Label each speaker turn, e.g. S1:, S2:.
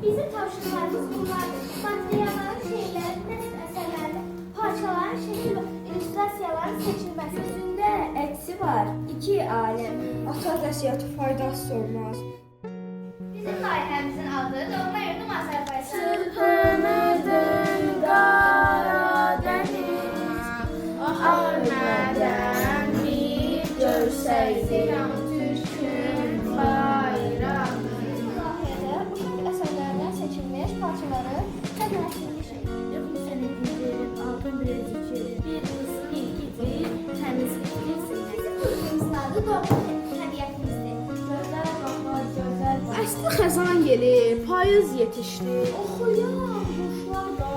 S1: Bizim tavşanlarımız bunlardır. Materialların, şeylerin, eserlerin, parçaların, şekil ve illüstrasiyaların seçilmesi.
S2: Sözündə əksi var. İki aləm. Ata vəsiyyəti faydası olmaz.
S1: Bizim layihəmizin adı Doğma Yurdum Azərbaycan.
S2: Sırpınızdın Qaradeniz, Armədən bir görsəydim Türkün bayrağını.
S1: Layihədə uşaq əsərlərindən seçilmiş parçaları təqdim
S2: Yox sənədlərin altın biləcəkləri bir ısı ilgidir, təmizlikdir,
S1: Bizim kursumuzun adı Doğma Təbiətimizdir.
S2: gözəl bahar, gözəl bahar. Əsli xəzan gelir, payız yetişdi.
S1: Oxuyan quşlar da